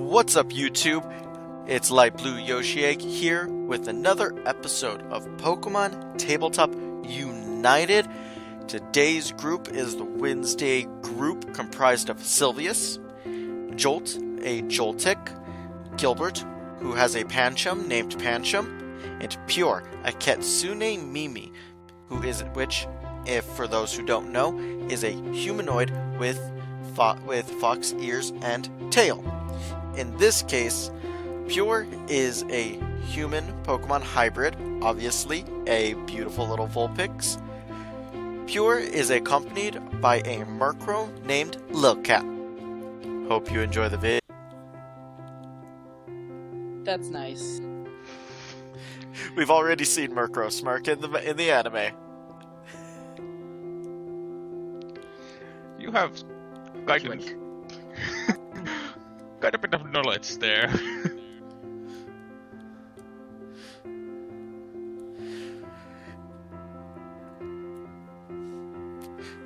What's up, YouTube? It's Light Blue Yoshi Egg here with another episode of Pokemon Tabletop United. Today's group is the Wednesday group comprised of Sylvius, Jolt, a Joltik, Gilbert, who has a Pancham named Pancham, and Pure, a Kitsune Mimi, which, if for those who don't know, is a humanoid with fox ears and tail. In this case, Pure is a human Pokemon hybrid, obviously a beautiful little Vulpix. Pure is accompanied by a Murkrow named Lil Cat. Hope you enjoy the video. That's nice. We've already seen Murkrow smirk in the anime. You have quite a bit of knowledge there.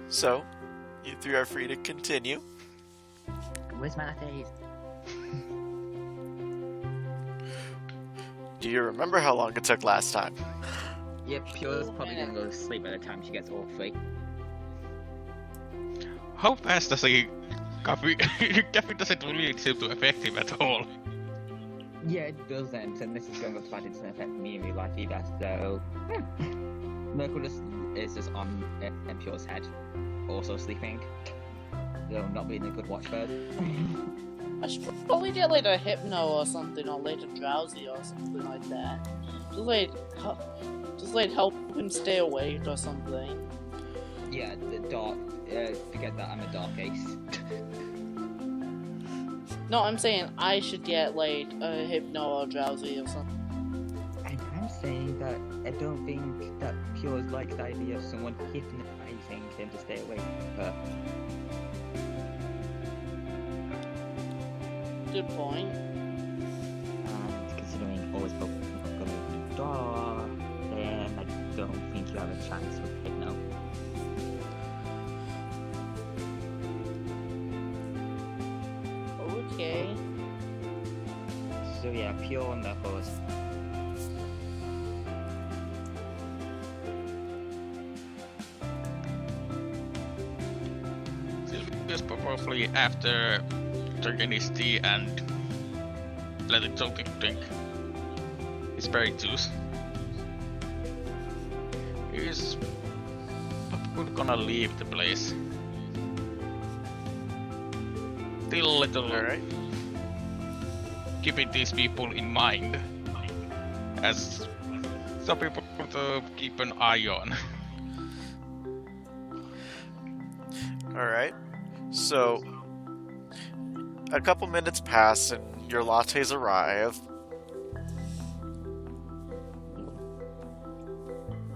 So, you three are free to continue. Where's my lattes? Do you remember how long it took last time? Yep, Pure's probably gonna go to sleep by the time she gets all three. How fast does a coffee doesn't really seem to affect him at all. Yeah, it doesn't, and this is going up to bad, it doesn't affect me in real life either, so... Merkle is just on Pure's head, also sleeping. So not being a good watchbird. I should probably get like a Hypno or something, or like a Drowsy or something like that. Just like help him stay awake or something. Yeah, the dark, forget that, I'm a dark ace. No, I'm saying I should get like a Hypno or Drowsy or something. And I'm saying that I don't think that Pure likes the idea of someone hypnotizing him to stay awake, but... Good point. And considering always Pokemon going to the door, then I don't think you have a chance with Hypno. Okay. So yeah, Pure on the horse. Sylvius probably after drinking his tea and letting something drink his berry juice. He's probably gonna leave the place. Still little Alright. keeping these people in mind as some people to keep an eye on. Alright. So, a couple minutes pass and your lattes arrive.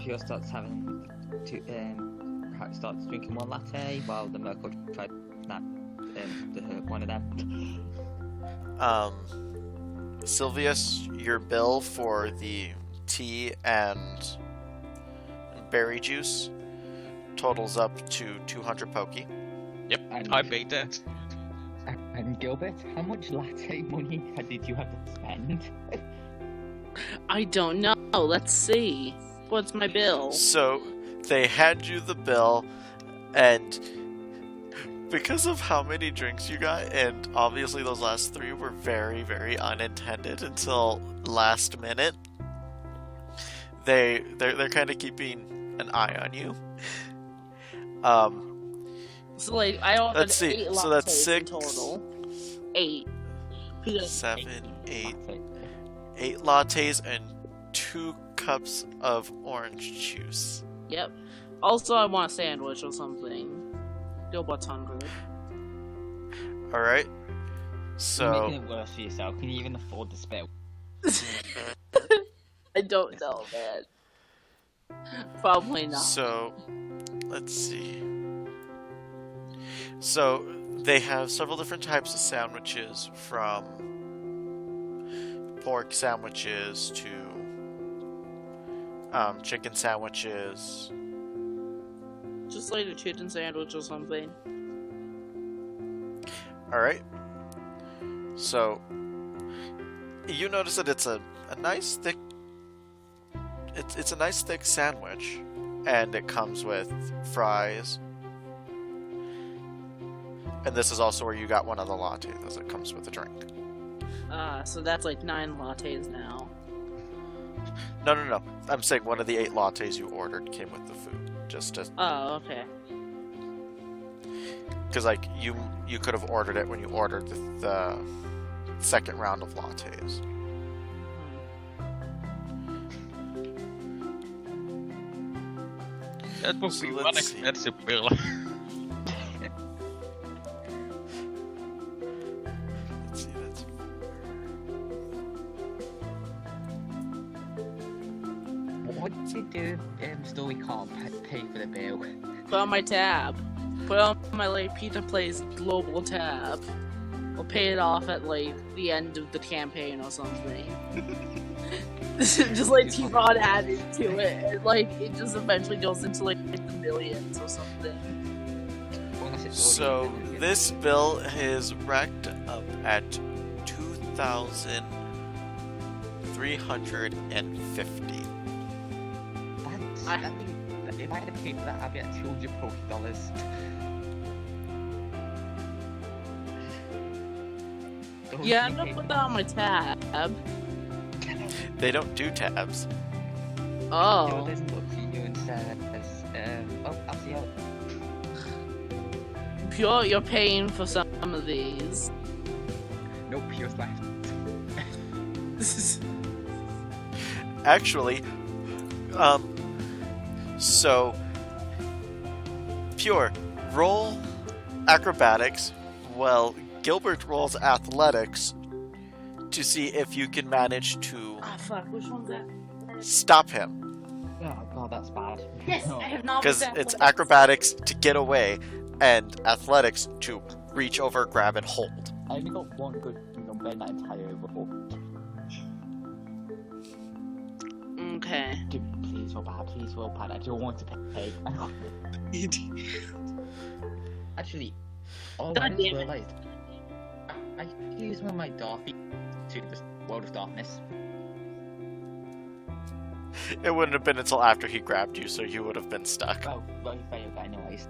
Pure starts having to starts drinking one latte while the Merkle tries to snap one of them. Sylvius, your bill for the tea and berry juice totals up to 200 Poke. Yep, And- I paid that. And Gilbert, how much latte money did you have to spend? I don't know. Let's see. What's my bill? So, they hand you the bill, and because of how many drinks you got, and obviously those last three were very, very unintended until last minute, they're kind of keeping an eye on you. So like I ordered Let's see. 8 So that's lattes in 6, total. 8. 7, 8, Latte. 8 lattes and 2 cups of orange juice. Yep. Also, I want a sandwich or something. Gilbert's hungry. Alright. You're So, making it worse for yourself. Can you even afford to spare? I don't know, man. Probably not. So, let's see. So, they have several different types of sandwiches, from pork sandwiches to chicken sandwiches. Just like a chicken sandwich or something. Alright. So you notice that it's a nice thick. It's a nice thick sandwich, and it comes with fries. And this is also where you got one of the lattes, as it comes with a drink. So that's like 9 lattes now. No. I'm saying one of the 8 lattes you ordered came with the food. Just to... Oh, okay. Because, like, you could have ordered it when you ordered the second round of lattes. That would So be let's one see. expensive bill. Let's see, that's... What did you do so we can't pay for the bill? Put on my tab. Put on my like Pizza Place global tab. We'll pay it off at like the end of the campaign or something. Just like T-Rod added to it, and like it just eventually goes into like the millions or something. Unless it's So, already in the millions. this bill is racked up at $2,350. I mean, if I had to pay for that, I'd be at $240. Yeah, I'm gonna put that on my tab. They don't do tabs. Oh. Then look at you and says, I'll see you. Pure, you're paying for some of these. Nope, Pure's left. Actually, so Pure, roll acrobatics. Well, Gilbert rolls athletics to see if you can manage to Ah, fuck, which one's that? stop him. Oh god, that's bad. Yes, No. I have not. Because it's acrobatics to get away and athletics to reach over, grab, and hold. I only got one good number in that entire level. Okay. Please roll bad. I don't want to pay. Actually, I God just damn it. realized I used one of my Darthy to the World of Darkness. It wouldn't have been until after he grabbed you, so you would have been stuck. Oh, well, you failed anyways.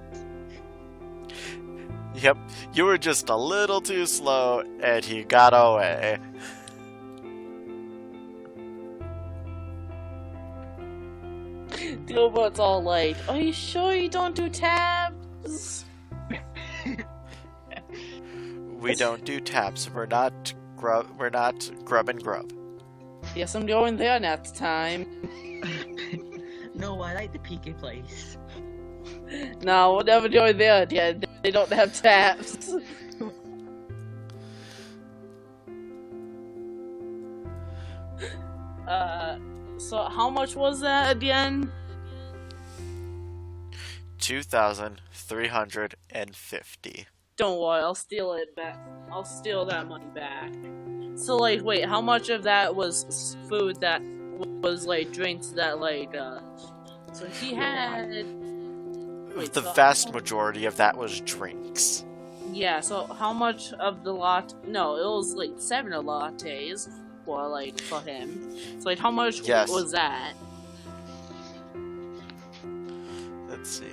Yep, you were just a little too slow, and he got away. Gilbert's all like, "Are you sure you don't do tabs?" We don't do taps. We're not grub and grub. Yes, I'm going there next time. No, I like the PK place. No, we'll never go there again. They don't have tabs. So how much was that again? 2,350. Don't worry, I'll steal it back. I'll steal that money back. So, like, wait, how much of that was food that was, like, drinks that, like, so he had... Wait, The so vast majority of that was drinks. Yeah, so how much of the lot... No, it was, like, 7 lattes for, like, for him. So, like, how much Yes. was that? Let's see.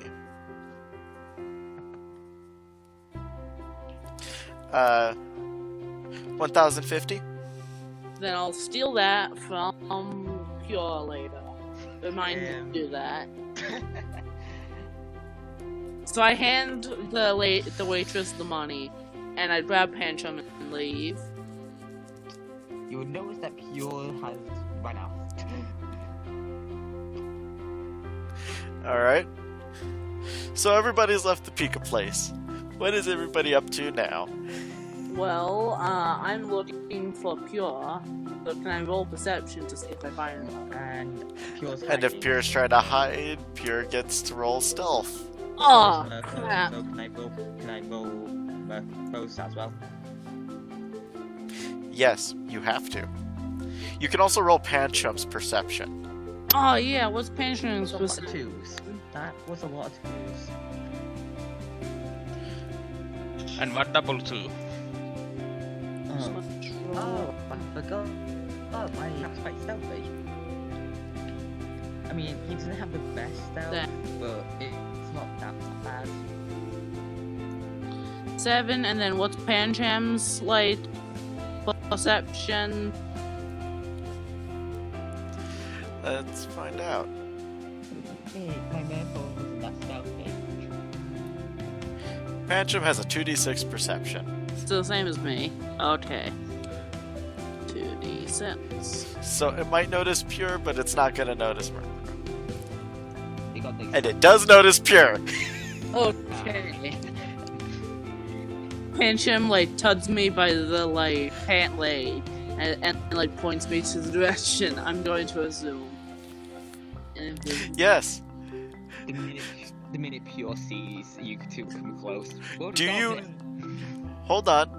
1,050? Then I'll steal that from Pure later. Remind me to do that. So I hand the waitress the money, and I grab Pantrum and leave. You would notice that Pure has run out. Alright. So everybody's left the Pika place. What is everybody up to now? Well, I'm looking for Pure, so can I roll perception to see if I find him? And Pure's And if hiding. Pure's trying to hide, Pure gets to roll stealth. Oh, So crap. can I roll both as well? Yes, you have to. You can also roll Panchum's perception. Oh, yeah, what's Pantrum's That was a lot of perception? twos. That was a lot of twos. And what double two? Just want to roll. Oh, I forgot. Oh, my that's quite stealthy. I mean, he doesn't have the best stealth, There. but it's not that bad. 7, and then what's Pancham's like perception? Let's find out. Hey, my Merfolk isn't that stealthy. Pancham has a 2d6 perception. Still the same as me. Okay. 2d6. So it might notice pure, but it's not going to notice murder. You got the And it does notice pure. Okay. Pancham like tugs me by the like pant leg and like points me to the direction I'm going to assume. And Yes. the minute Pure sees you two come close. Well, Do stop you... it. Hold on.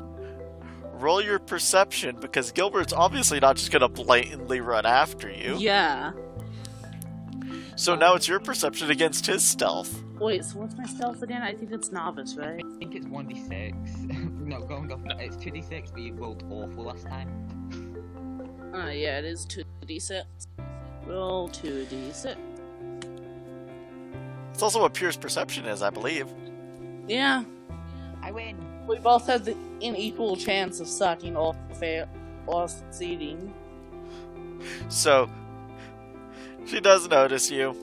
Roll your perception, because Gilbert's obviously not just going to blatantly run after you. yeah. So now it's your perception against his stealth. Wait, so what's my stealth again? I think it's novice, right? I think it's 1d6. No, go. No. It's 2d6, but you rolled awful last time. Yeah, it is 2d6. Roll 2d6. It's also what Pure's perception is, I believe. Yeah. I win. We both have an equal chance of sucking or succeeding. So, she does notice you.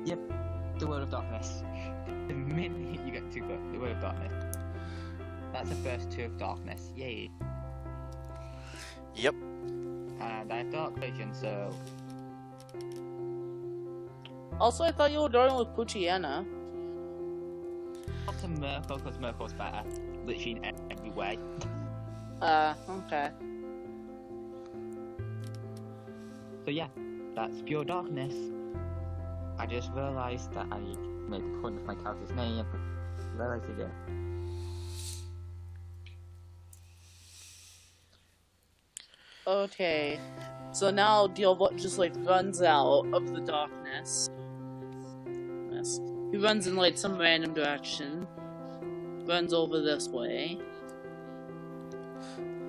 Yep, the Word of Darkness. The minute you get to the Word of Darkness. That's the first 2 of Darkness. Yay. Yep. And I have Dark Vision, so... Also, I thought you were going with Puchiana. Not to Merfolk, because Merfolk's better. Literally in every way. Okay. So yeah, that's Pure Darkness. I just realised that I made the point of my character's name. Realised it, yeah. Okay. So now Gilbert just like runs out of the darkness. Yes. He runs in like some random direction. Runs over this way.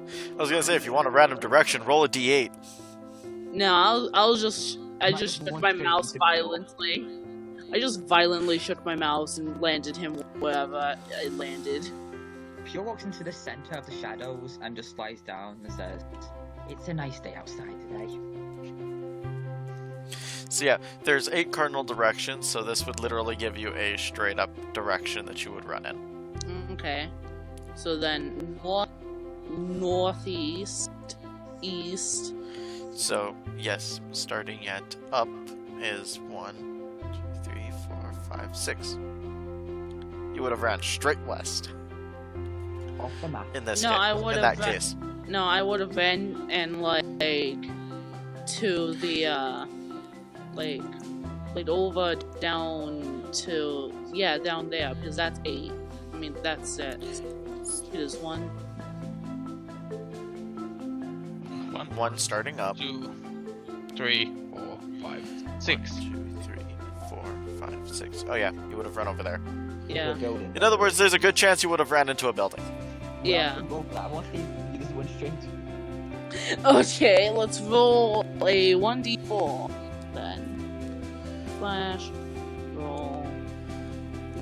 I was gonna say, if you want a random direction, roll a d8. No, I just Might shook want my to mouse interfere. violently. I just violently shook my mouse and landed him wherever it landed. Pure walks into the centre of the shadows and just lies down and says, "It's a nice day outside today." So yeah, there's 8 cardinal directions, so this would literally give you a straight up direction that you would run in. Okay. So then northeast, east. So yes, starting at up is 1, 2, 3, 4, 5, 6. You would have ran straight west Off the map. in this No, case. I would in have that case. No, I would have been and like to the like over down to down there because that's 8. I mean that's it. It is 1. 1, 1 starting up. 2, 3, 4, 5, 6. 1, 2, 3, 4, 5, 6. Oh yeah, you would have run over there. Yeah. Building. In other words, there's a good chance you would have ran into a building. Yeah. I want to you just went straight. Okay, let's roll a 1d4 then. Slash roll.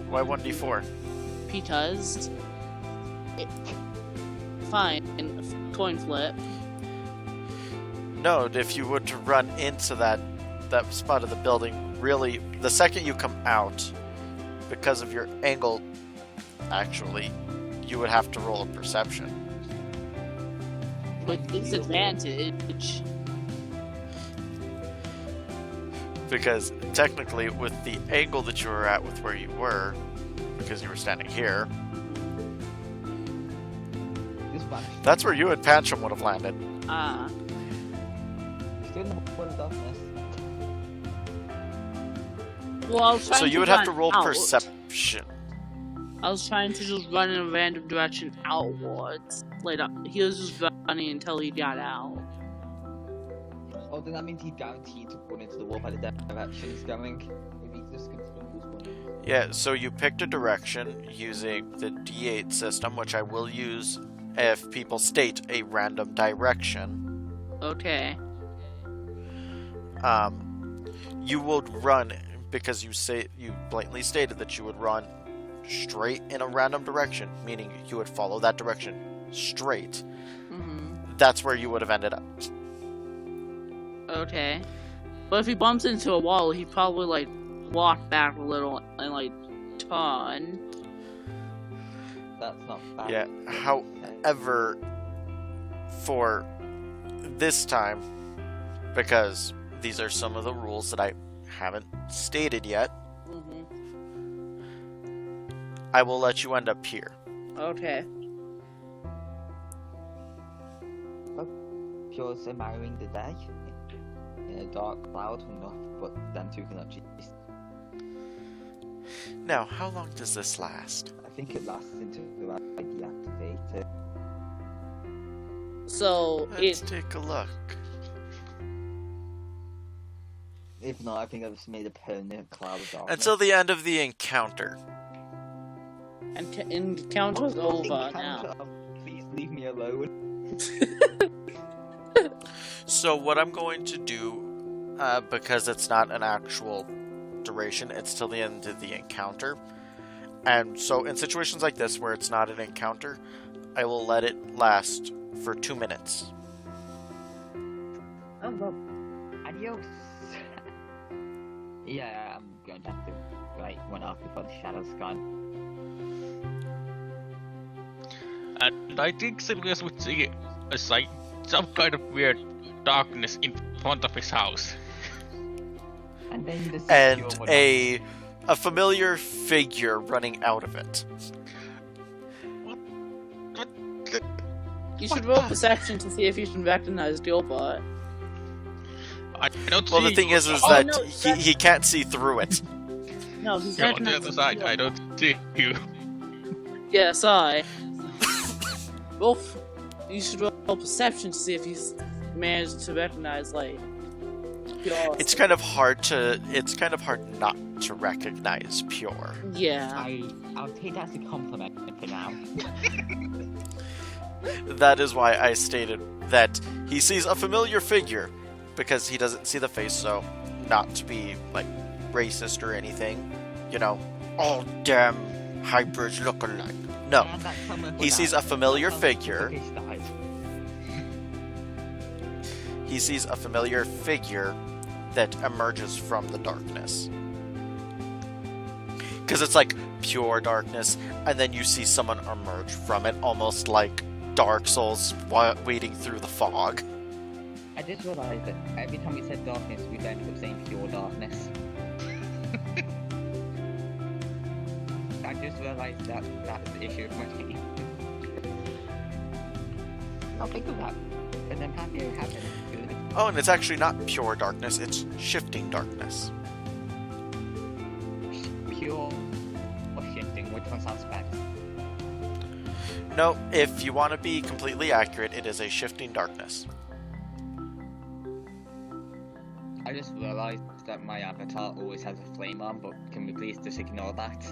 Why 1d4? Because fine. Coin flip. No, if you were to run into that spot of the building, really, the second you come out, because of your angle, actually, you would have to roll a perception. With disadvantage. Because technically, with the angle that you were at with where you were, because you were standing here, Just vanished. that's where you and Pancham would have landed. Ah. Still in the Word of Darkness. Well, I was trying So you would have to run roll out. perception. I was trying to just run in a random direction outwards. Like, he was just running until he got out. Oh, then that means he's guaranteed to run into the wall by the direction he's going. me to just confirm who's winning. Yeah, so you picked a direction using the D8 system, which I will use if people state a random direction. Okay. You would run, because you blatantly stated that you would run straight in a random direction, meaning you would follow that direction straight. Mm-hmm. That's where you would have ended up. Okay. But if he bumps into a wall, he'd probably, like, walk back a little and, like, turn. That's not bad. Yeah, however, for this time, because these are some of the rules that I haven't stated yet, Mm-hmm. I will let you end up here. Okay. Pure's admiring the day in a dark cloud enough, but them two cannot cheese. Now, how long does this last? I think it lasts until I deactivate it. So, Let's take a look. If not, I think I've just made a permanent cloud of darkness. Until the end of the encounter. encounter's over now. Encounter, please leave me alone. So what I'm going to do, because it's not an actual duration, it's till the end of the encounter. And so in situations like this where it's not an encounter, I will let it last for 2 minutes. Oh well, adios. Yeah, I'm going to have to run off before the shadow's gone. And I think Sylvius would see a sight, some kind of weird darkness in front of his house. And then the And secure would a familiar figure running out of it. You should roll perception to see if you can recognize Gilbert. I don't Well, see the thing is Oh, that no, he can't see through it. No, he's you're on the recognizing other side. I Gilbert. don't see you. Yeah, sorry. Wolf, you should roll perception to see if he's managed to recognize, like, Pure. It's kind of hard not to recognize Pure. Yeah. I'll take that as a compliment for now. That is why I stated that he sees a familiar figure, because he doesn't see the face, so not to be, like, racist or anything, you know, all damn hybrids look alike. No, And that comment he was sees out. a familiar That figure. okay, start. He sees a familiar figure that emerges from the darkness. Because it's like pure darkness, and then you see someone emerge from it, almost like Dark Souls wading through the fog. I just realized that every time we said darkness, we ended up saying pure darkness. I just realized that that's the issue of my game. I'll think of that. And then happy it happened. Good. Oh, and it's actually not pure darkness, it's shifting darkness. Pure or shifting, which one sounds better? No, if you want to be completely accurate, it is a shifting darkness. I just realized that my avatar always has a flame on, but can we please just ignore that?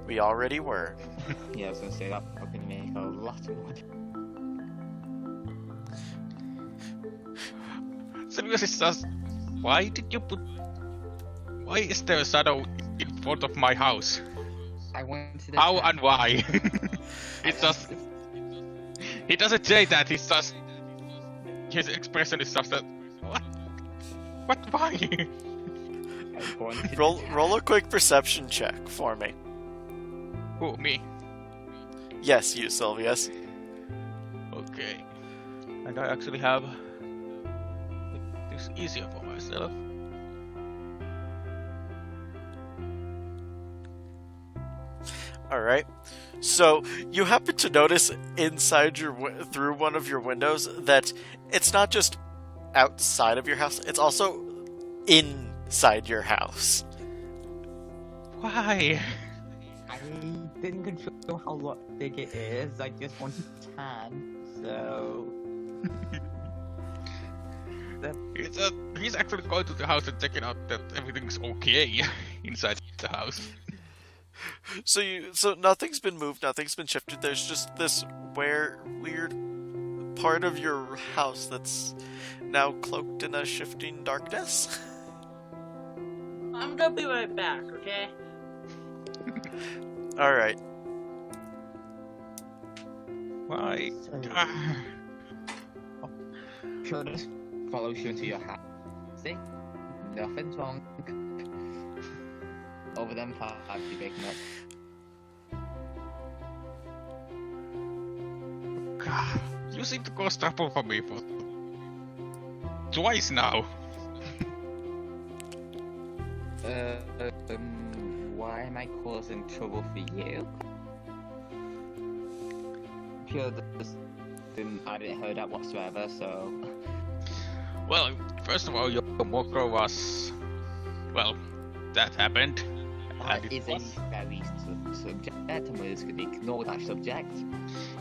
We already were. Yeah, I was gonna say that fucking make a lot more. Sylvius is just, why is there a shadow in front of my house? I went to the How town- and why? I It's just, he doesn't say that, he's just, his expression is just that, what? Why? I wanted to Roll, town. roll a quick perception check for me. Who, me? Yes, you, Sylvius. Okay. And I actually have this easier for myself. Alright. So, you happen to notice inside through one of your windows that it's not just outside of your house, it's also inside your house. Why? I didn't control how big it is, I just wanted tan, so... He's actually going to the house and checking out that everything's okay inside the house. So nothing's been moved, nothing's been shifted. There's just this weird part of your house that's now cloaked in a shifting darkness. I'm gonna be right back, okay? All right. Why? Sure, just follows you into your house. See? Nothing's wrong. Over them five you big nut. God, you seem to cause trouble for me for twice now. Why am I causing trouble for you? Pure, I didn't hear that whatsoever, so... Well, first of all, your Mokro was... Well, that happened. That is a very subject, and we're just gonna ignore that subject.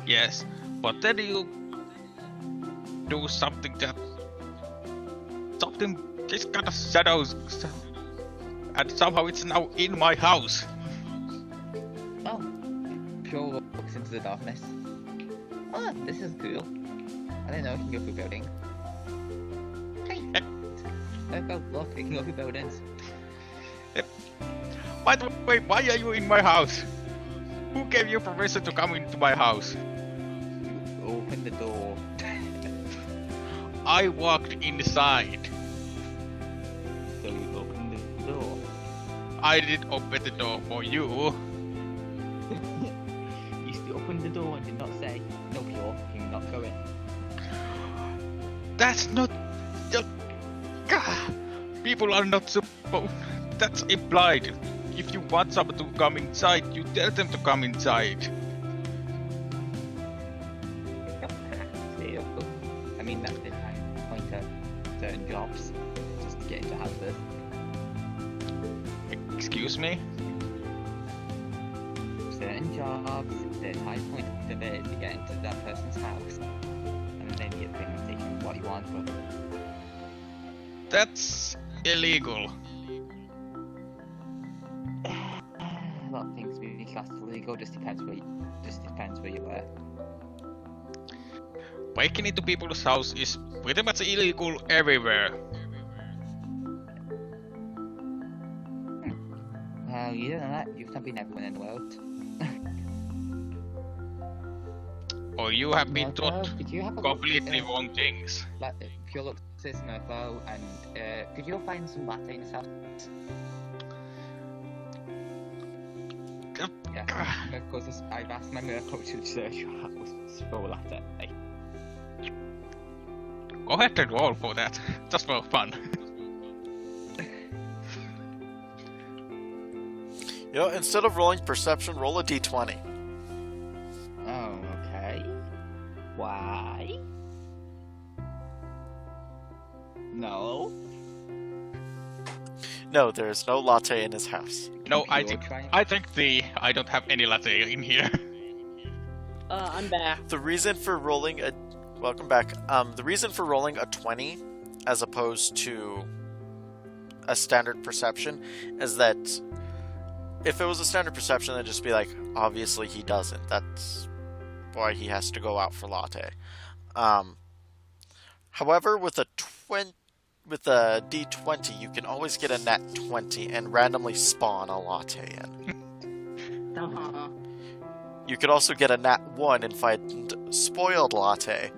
Yes, but then you do something that... Something just kind of shadows... And somehow it's now in my house. Oh, Pure looks into the darkness. Oh, this is cool. I didn't know you can go through buildings. Hey, look, you can go through buildings. By the way, why are you in my house? Who gave you permission to come into my house? You open the door. I walked inside. So you open the door. I did open the door for you. You still opened the door and did not say, no, Pure, you're not going. That's not... People are not supposed... That's implied. If you want someone to come inside, you tell them to come inside. I mean, that's the point of certain jobs, just to get into houses. Excuse me? Certain jobs, the high point of it is to get into that person's house. And then you get the taking what you want, but... That's illegal. A lot of things being classed as illegal just depends where you were. Breaking into people's house is pretty much illegal everywhere. Well, you don't know that. You've not been everyone in the world. Or you have been taught Did you have a completely wrong things. Like, if you look at this Murpho, and could you find some latte in his house? Yeah, because I've asked my Murpho to search your house for latte. Go ahead and roll for that, just for fun. You know, instead of rolling perception, roll a d20. Oh, okay. Why? No. No, there is no latte in his house. No, I You're think trying- I don't have any latte in here. I'm back. The reason for rolling a welcome back. The reason for rolling a 20 as opposed to a standard perception is that if it was a standard perception, it'd just be like, obviously he doesn't. That's why he has to go out for latte. However, with a d20, you can always get a nat 20 and randomly spawn a latte in. Uh-huh. You could also get a nat 1 and find spoiled latte.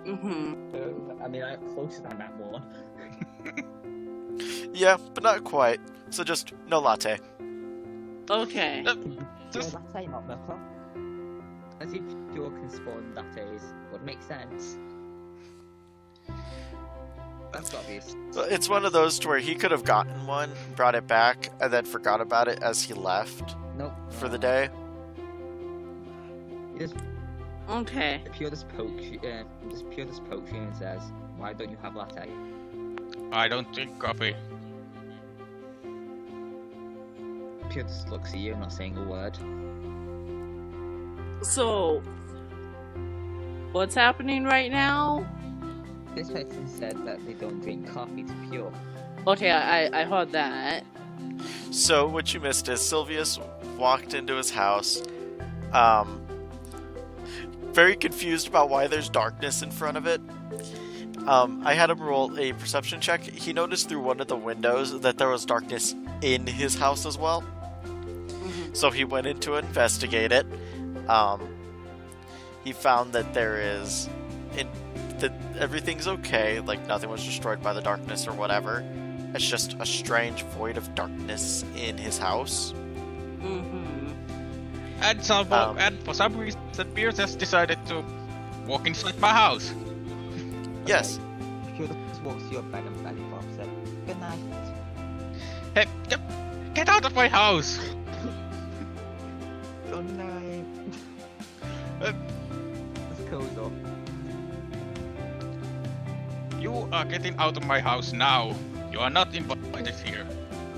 Mm-hmm. I mean, I'm closer than that one. Yeah, but not quite. So just no latte. Okay. Just- Pure latte, not Murpho. As if Pure can spawn lattes would make sense. That's obvious. It's one of those to where he could have gotten one, brought it back, and then forgot about it as he left Nope. for the day. He just Okay. Pure just pokes you and says, "Why don't you have latte?" I don't drink coffee. Pure just looks at you, not saying a word. So, what's happening right now? This person said that they don't drink coffee, it's pure. Okay, I heard that. So what you missed is Sylvius walked into his house, very confused about why there's darkness in front of it. I had him roll a perception check. He noticed through one of the windows that there was darkness in his house as well. So he went in to investigate it. He found that that everything's okay, like nothing was destroyed by the darkness or whatever. It's just a strange void of darkness in his house. And for some reason, Pierce has decided to walk inside my house. Yes. Pure just walks to your bed and belly flop said, good night. Hey, get out of my house! Good night. Let's close off. You are getting out of my house now. You are not invited here.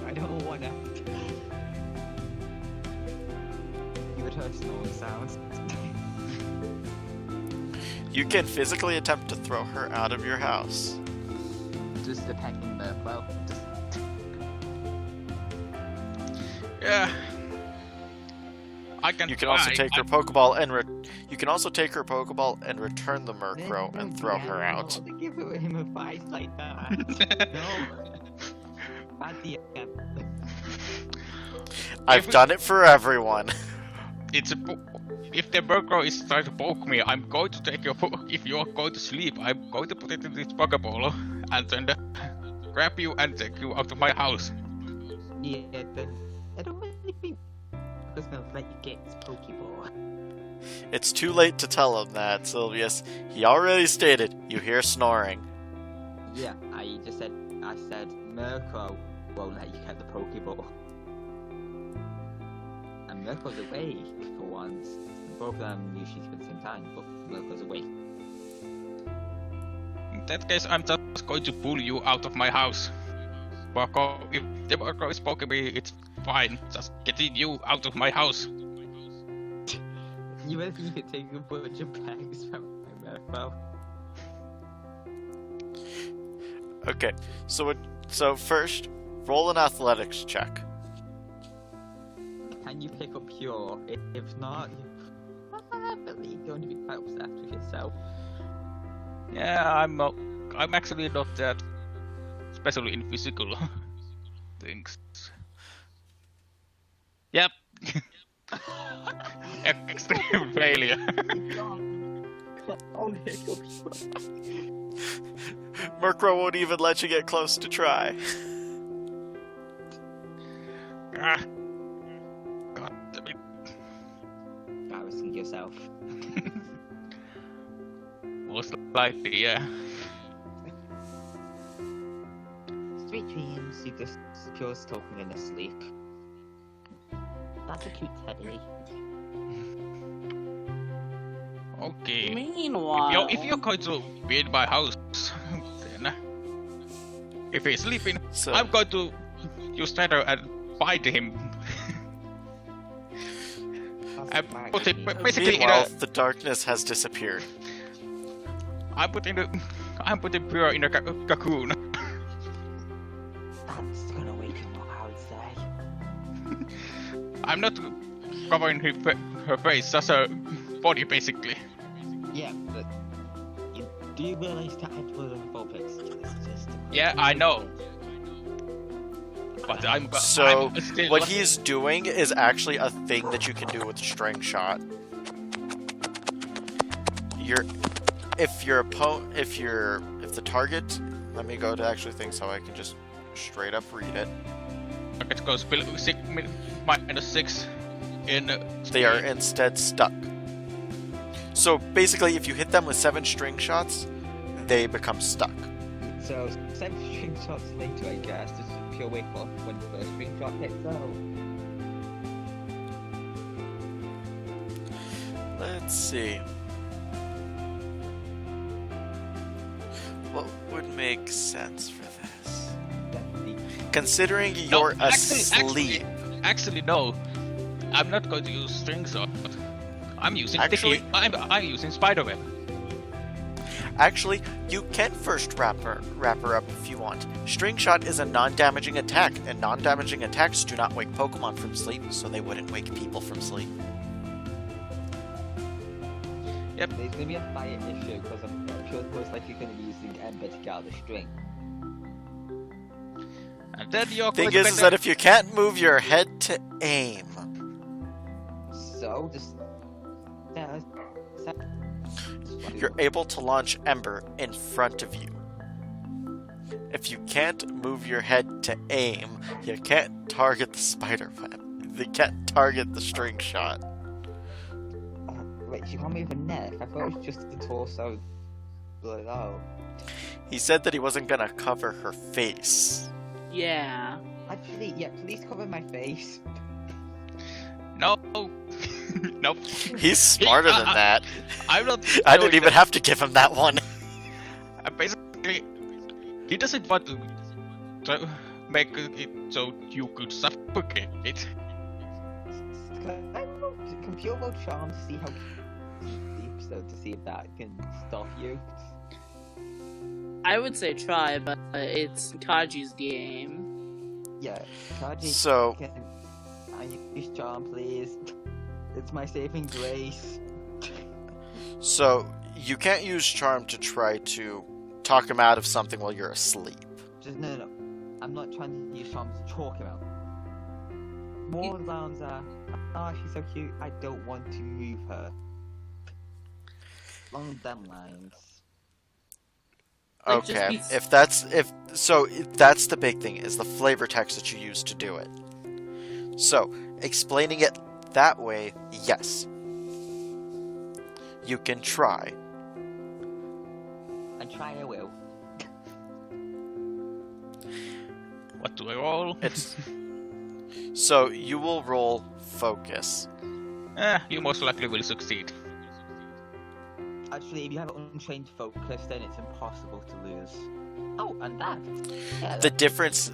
I don't wanna. You would heard snoring sounds. You can physically attempt to throw her out of your house. Just attacking the well. Just Yeah. I can. You can also take her Pokeball and return the Murkrow and throw her out. Give him advice like that. No. At the end. I've done it for everyone. If the Murkrow is trying to poke me, I'm going to take your. If you are going to sleep, I'm going to put it in this Pokeball and then grab you and take you out of my house. Yeah, I don't really think it's gonna let you get his Pokeball. It's too late to tell him that, Sylvius. He already stated you hear snoring. Yeah, I said Murkrow won't let you get the Pokeball. And Murkrow's awake for once. Both of them usually spend the same time, but Murkrow's awake. In that case, I'm just going to pull you out of my house. Murkrow, if the Murkrow is poking me, it's fine. Just getting you out of my house. You reckon you could take a bunch of bags from my Murkrow? Okay, so first, roll an athletics check. Can you pick up Pure? If not, I believe you're going to be quite upset with yourself. Yeah, I'm actually not that, especially in physical things. Yep. Extreme failure. Murkrow won't even let you get close to try. Ah. God damn it. Embarrassing yourself. Most likely, yeah. Sweet dreams, you just Pure's talking in his sleep. That's a cute teddy. Okay. Meanwhile, If you're going to be in my house, then if he's sleeping, So, I'm going to use Tether and bite him. I put it basically in meanwhile, a. the darkness has disappeared. I'm putting Pure in a cocoon. That's gonna wake him up, I would say. I'm not covering her face, just her body basically. Yeah, but do you realize that Edward and Vulpix is just... Yeah, I know. But I'm So, still what he's doing is actually a thing that you can do with a string shot. If the target, let me go to actually things so I can just straight up read it. It goes -6 in. They are instead stuck. So basically, if you hit them with 7 string shots, they become stuck. So, 7 string shots later, I guess, just Pure wake up when the first string shot hits out. Let's see. What would make sense for this? Considering you're asleep. Actually, no. I'm not going to use string shot. I'm using Actually- I'm using spiderweb. Actually, you can first wrap her up if you want. String Shot is a non-damaging attack, and non-damaging attacks do not wake Pokemon from sleep, so they wouldn't wake people from sleep. Yep. There's gonna be a fire issue because I'm sure it's most likely gonna be using Ember to get out the string. And then you're Thing going is to that if you can't move your head to aim, So just you're able to launch Ember in front of you. If you can't move your head to aim, you can't target the spider web. You can't target the String Shot. Wait, she can't move her neck. I thought it was just the torso below. He said that he wasn't gonna cover her face. Yeah. Actually, yeah, please cover my face. No. Nope. He's smarter than that. I'm not. I didn't even have to give him that one. Basically, he doesn't want to make it so you could suffocate it. Can Pure Vote Charm to see how deep, so to see if that can stop you? I would say try, but it's Kaji's game. Yeah, Kaji. So- I use Charm, please. It's my saving grace. So, you can't use Charm to try to talk him out of something while you're asleep. Just no. I'm not trying to use Charm to talk him out. More rounds are, she's so cute, I don't want to move her. Along them lines. Like, just Okay, be- if that's the big thing, is the flavor text that you use to do it. So, explaining it that way, yes. You can try. And try I will. What do I roll? It's so you will roll focus. You most likely will succeed. Actually, if you have untrained focus, then it's impossible to lose. Oh, and that. Yeah, The difference,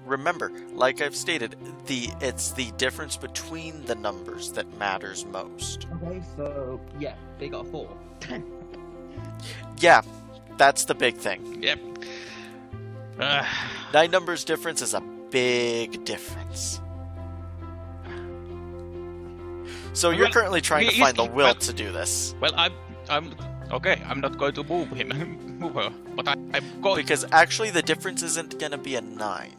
remember, like I've stated, it's the difference between the numbers that matters most. okay, so yeah, they got 4. Yeah, that's the big thing. Yep. 9 numbers difference is a big difference. So you're Well, currently trying to he's- find the will well- to do this. Well, I'm okay. I'm not going to move him, move her, but I'm going. Because actually the difference isn't going to be a 9.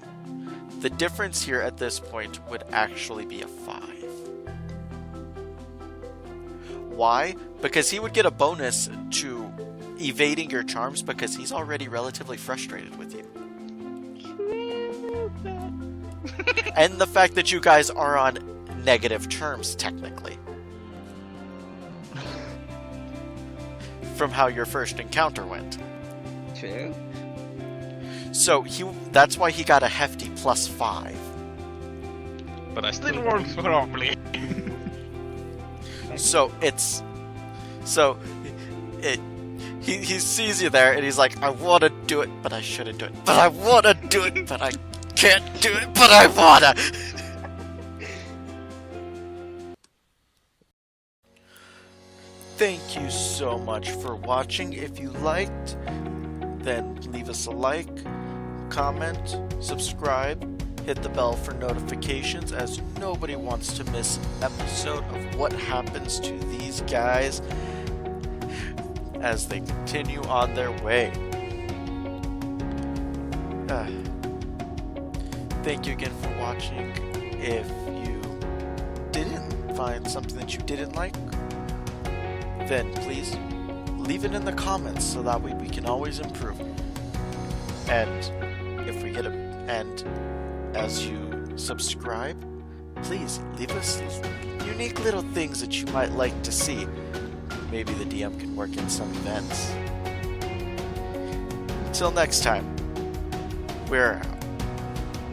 The difference here at this point would actually be a 5. Why? Because he would get a bonus to evading your charms because he's already relatively frustrated with you. And the fact that you guys are on negative terms, technically. From how your first encounter went. True. So that's why he got a hefty +5. But I still roll wrongly. He sees you there and he's like, I want to do it, but I shouldn't do it. But I want to do it, but I can't do it, but I want to. Thank you so much for watching. If you liked, then leave us a like, comment, subscribe, hit the bell for notifications, as nobody wants to miss an episode of what happens to these guys as they continue on their way. Thank you again for watching. If you didn't find something that you didn't like, then please leave it in the comments so that way we can always improve. And if we get and as you subscribe, please leave us unique little things that you might like to see. Maybe the DM can work in some events. Until next time, we're out.